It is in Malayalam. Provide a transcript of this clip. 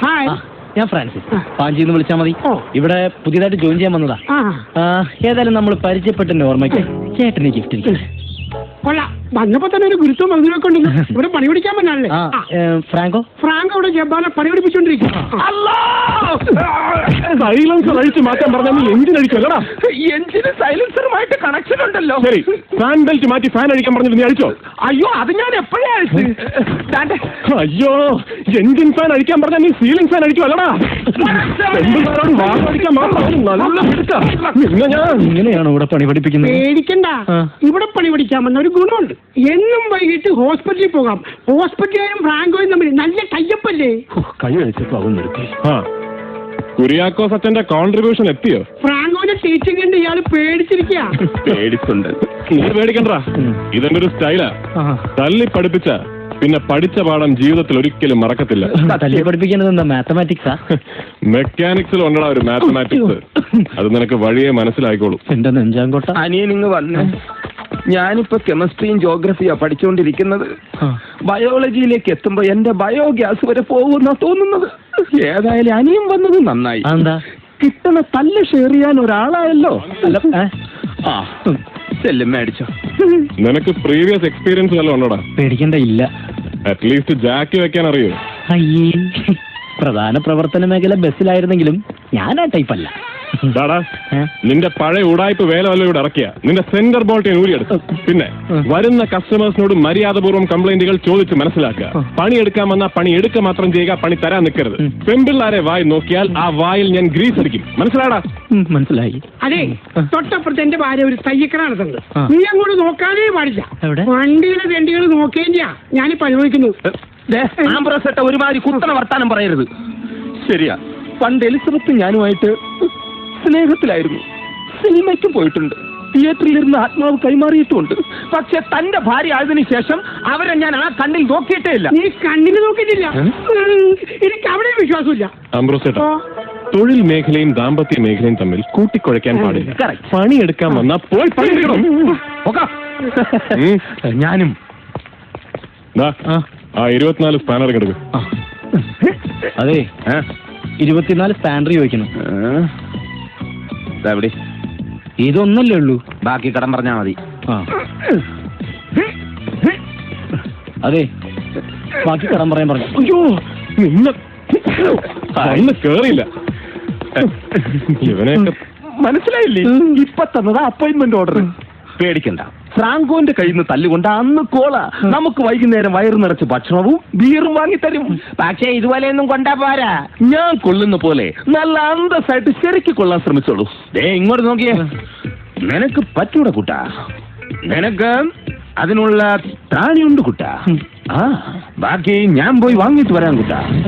ഹായ്. ഞാൻ ഫ്രാൻസിസ്. പാഞ്ചിന്ന് വിളിച്ചാൽ മതി. ഇവിടെ പുതിയതായിട്ട് ജോയിൻ ചെയ്യാൻ വന്നതാ. ഏതായാലും നമ്മൾ പരിചയപ്പെട്ട ഓർമ്മയ്ക്ക് ചേട്ടന് ഗിഫ്റ്റ് ഇരിക്കും. കൊള്ളാം. വന്നപ്പോ തന്നെ ഒരു ഗുരുത്വം മധുരമൊക്കെ ഉണ്ടല്ലോ. ഇവിടെ പണി പിടിക്കാൻ പറ്റാല്ലേ? ഫ്രാങ്കോ ഇവിടെ ജപ്പാനെ പണി പിടിപ്പിച്ചോണ്ടിരിക്കും. സൈലൻസർ അഴിച്ചു മാറ്റാൻ പറഞ്ഞാൽ എഞ്ചിൻ അഴിച്ചല്ലടാ. എഞ്ചിന് സൈലൻസറുമായിട്ട് കണക്ഷൻ ഉണ്ടല്ലോ. ശരി, ഫാൻ ബെൽറ്റ് മാറ്റി ഫാൻ അഴിക്കാൻ പറഞ്ഞിട്ട് നീ അഴിച്ചോ? അയ്യോ, അത് ഞാൻ എപ്പോഴേ അഴിച്ചു. അയ്യോ, എഞ്ചിൻ ഫാൻ അഴിക്കാൻ പറഞ്ഞാൽ നീ സീലിംഗ് ഫാൻ അഴിക്കും അല്ലടാ. ഇങ്ങനെയാണോ ഇവിടെ പണി പഠിപ്പിക്കുന്നത്? പേടിക്കണ്ട, ഇവിടെ പണി പഠിക്കാമെന്ന ഒരു ഗുണമുണ്ട്. എന്നും വൈകിട്ട് ഹോസ്പിറ്റലിൽ പോകാം. ഹോസ്പിറ്റലും ഫ്രാങ്കോയും തമ്മിൽ നല്ല ടൈപ്പല്ലേ? കൈ കഴിച്ചപ്പോ അവൻ നിർത്തി. കുര്യാക്കോസ് അച്ഛന്റെ കോൺട്രിബ്യൂഷൻ എത്തിയോ? ഫ്രാങ്കോന്റെ ടീച്ചിങ് ഉണ്ട്. ഇയാള് പേടിച്ചിരിക്കുക. പേടിച്ചുണ്ട്. നീ പേടിക്കണ്ട, ഇതെന്റെ ഒരു സ്റ്റൈലാ. തല്ലി പഠിപ്പിച്ച പിന്നെ പഠിച്ച പാഠം ജീവിതത്തിൽ ഒരിക്കലും മറക്കത്തില്ല. തല്ലി പഠിപ്പിക്കുന്നത് എന്താ, മാത്തമാറ്റിക്സാ? മെക്കാനിക്സിൽ ഉണ്ടടാ ഒരു മാത്തമാറ്റിക്സ്. അത് നിനക്ക് വഴിയെ മനസ്സിലായിക്കോളൂ. എന്റെ നെഞ്ചാങ്കോട്ട. അനിയനിങ് വന്ന് ഞാനിപ്പോ കെമിസ്ട്രിയും ജോഗ്രഫിയാ പഠിച്ചുകൊണ്ടിരിക്കുന്നത്. ബയോളജിയിലേക്ക് എത്തുമ്പോ എന്റെ ബയോഗ്യാസ് വരെ പോകുന്ന തോന്നുന്നത്. ഏതായാലും അനിയൻ വന്നത് നന്നായി. എന്താ കിട്ടണ തല്ല് ഷെയർ ചെയ്യാൻ ഒരാളായല്ലോ. ചെല്ലും മേടിച്ചോ. നിനക്ക് പ്രീവിയസ് എക്സ്പീരിയൻസ് വല്ലതും ഉണ്ടോടാ? പേടിക്കണ്ട, ഇല്ല. അറ്റ്ലീസ്റ്റ് ജാക്കി വെക്കാൻ അറിയോ? അയ്യേ, പ്രധാന പ്രവർത്തന മേഖല ബസ്സിലായിരുന്നെങ്കിലും ഞാൻ ആ ടൈപ്പല്ല. നിന്റെ പഴയ ഉടായ്പ വേല വല്ല ഇവിടെ ഇറക്കിയ നിന്റെ സെന്റർ ബോൾട്ട് ഊരിയെടുത്തു. പിന്നെ വരുന്ന കസ്റ്റമേഴ്സിനോട് മര്യാദപൂർവ്വം കംപ്ലൈന്റുകൾ ചോദിച്ച് മനസ്സിലാക്കുക. പണിയെടുക്കാൻ വന്നാൽ പണി എടുക്കുക മാത്രം ചെയ്യുക, പണി തരാൻ നിൽക്കരുത്. പെമ്പിള്ളാരെ വായി നോക്കിയാൽ ആ വായിൽ ഞാൻ ഗ്രീസ് അടിക്കും. മനസ്സിലാടാ? മനസ്സിലായി. അതെ, തൊട്ടപ്പുറത്ത് എന്റെ ഭാര്യ ഒരു തയ്യക്കറാണ് തന്നത്. നീ അങ്ങോട്ട് നോക്കാനേ പാടില്ല. വണ്ടിയുടെ തെണ്ടികൾ നോക്കേണ്ടിയാ ഞാനിപ്പോ അനുഭവിക്കുന്നു. ഒരുമാതിരി കുത്തണ വർത്താനം പറയരുത്. ശരിയാ, പണ്ട് എലിസബത്ത് ഞാനുമായിട്ട് സ്നേഹത്തിലായിരുന്നു. സിനിമയ്ക്കും പോയിട്ടുണ്ട്. തിയേറ്ററിലിരുന്ന് ആത്മാവ് കൈമാറിയിട്ടുമുണ്ട്. പക്ഷെ തന്റെ ഭാര്യ ആയതിനു ശേഷം അവരെ ഞാൻ ആ കണ്ണിൽ നോക്കിയിട്ടേ ഇല്ല. നീ കണ്ണിൽ നോക്കിയിട്ടില്ല? എനിക്ക് അവിടെ വിശ്വാസമില്ല. അംബ്രോസേട്ടാ, തൊഴിൽ മേഖലയും ദാമ്പത്യ മേഖലയും തമ്മിൽ കൂട്ടിക്കുഴയ്ക്കാൻ പാടില്ല. പണിയെടുക്കാൻ വന്നാ പോയി പണിയെടുക്കണം. ഞാനും ആ 24 സ്പാനർ എടുക്കും. അതെ, 24 സ്പാനർ ചോദിക്കണം. ഇതൊന്നല്ലേ ഉള്ളൂ, ബാക്കി കടം പറഞ്ഞാ മതി. അതെ, ബാക്കി കടം പറയാൻ പറഞ്ഞു. അയ്യോ, നിന്നെ കേറിയില്ല. ഇവനെയൊക്കെ മനസ്സിലായില്ലേ? ഇപ്പൊ തന്നതാ അപ്പോയിന്റ്മെന്റ് ഓർഡർ. പേടിക്കണ്ട, ഫ്രാങ്കോന്റെ കയ്യിൽ നിന്ന് തല്ലുകൊണ്ട് അന്ന് കോള. നമുക്ക് വൈകുന്നേരം വയറു നിറച്ച് ഭക്ഷണവും ബിയറും വാങ്ങിത്തരും. പക്ഷേ ഇതുപോലെയൊന്നും കൊണ്ടാ പോരാ. ഞാൻ കൊള്ളുന്ന പോലെ നല്ല അന്തസ്സായിട്ട് ശരിക്ക് കൊള്ളാൻ ശ്രമിച്ചോളൂ. ഇങ്ങോട്ട് നോക്കിയേ, നിനക്ക് പറ്റൂടെ കുട്ടാ. നിനക്ക് അതിനുള്ള ത്രാണിയുണ്ട് കുട്ടാ. ബാക്കി ഞാൻ പോയി വാങ്ങിട്ട് വരാൻ കുട്ടാ.